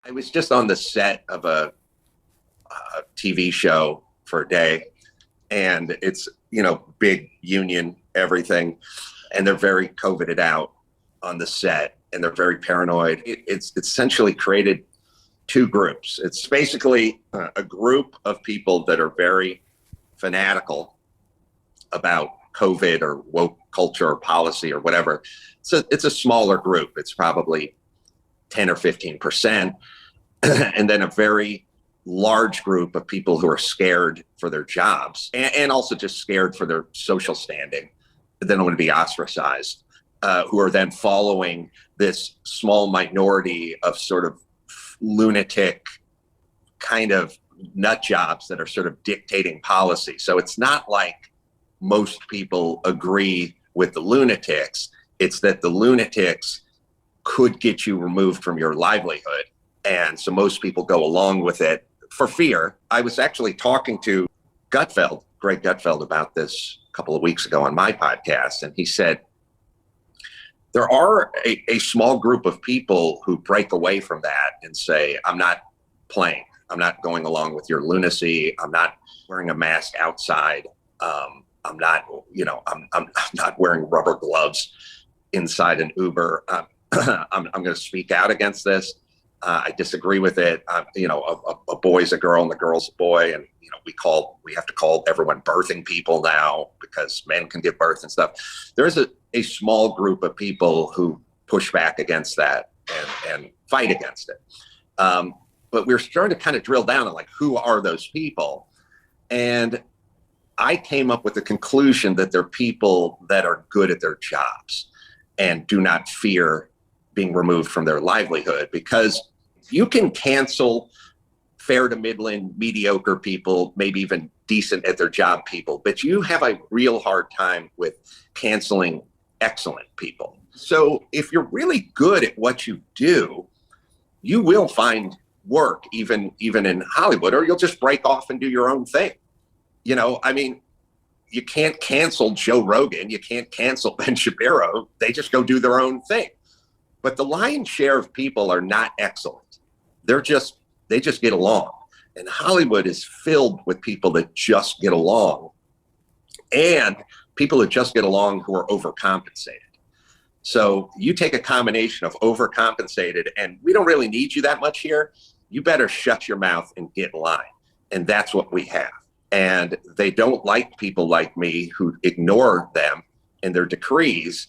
I was just on the set of a TV show for a day, and it's, big union, everything. And they're very COVIDed out on the set, and they're very paranoid. It's essentially created two groups. It's basically a group of people that are very fanatical about COVID or woke culture or policy or whatever. It's a smaller group. It's probably 10 or 15%. And then a very large group of people who are scared for their jobs and also just scared for their social standing. They don't want to be ostracized, who are then following this small minority of sort of lunatic kind of nut jobs that are sort of dictating policy. So it's not like most people agree with the lunatics. It's that the lunatics could get you removed from your livelihood. And so most people go along with it for fear. I was actually talking to Greg Gutfeld, about this a couple of weeks ago on my podcast. And he said, there are a small group of people who break away from that and say, I'm not playing. I'm not going along with your lunacy. I'm not wearing a mask outside. I'm not wearing rubber gloves inside an Uber. I'm going to speak out against this. I disagree with it. A boy's a girl and the girl's a boy. And, we have to call everyone birthing people now because men can give birth and stuff. There's a small group of people who push back against that and fight against it. But we're starting to kind of drill down on who are those people? And I came up with the conclusion that they're people that are good at their jobs and do not fear being removed from their livelihood, because you can cancel fair to middling, mediocre people, maybe even decent at their job people, but you have a real hard time with canceling excellent people. So if you're really good at what you do, you will find work even in Hollywood, or you'll just break off and do your own thing. You can't cancel Joe Rogan. You can't cancel Ben Shapiro. They just go do their own thing. But the lion's share of people are not excellent. They just get along. And Hollywood is filled with people that just get along, and people that just get along who are overcompensated. So you take a combination of overcompensated and we don't really need you that much here. You better shut your mouth and get in line. And that's what we have. And they don't like people like me who ignore them and their decrees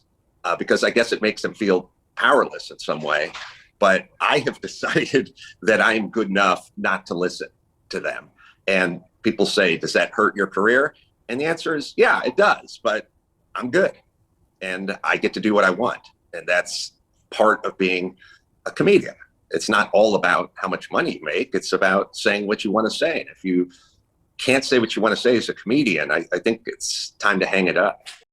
because I guess it makes them feel powerless in some way. But I have decided that I am good enough not to listen to them. And people say, does that hurt your career? And the answer is, yeah, it does, but I'm good. And I get to do what I want. And that's part of being a comedian. It's not all about how much money you make. It's about saying what you want to say. And if you can't say what you want to say as a comedian, I think it's time to hang it up.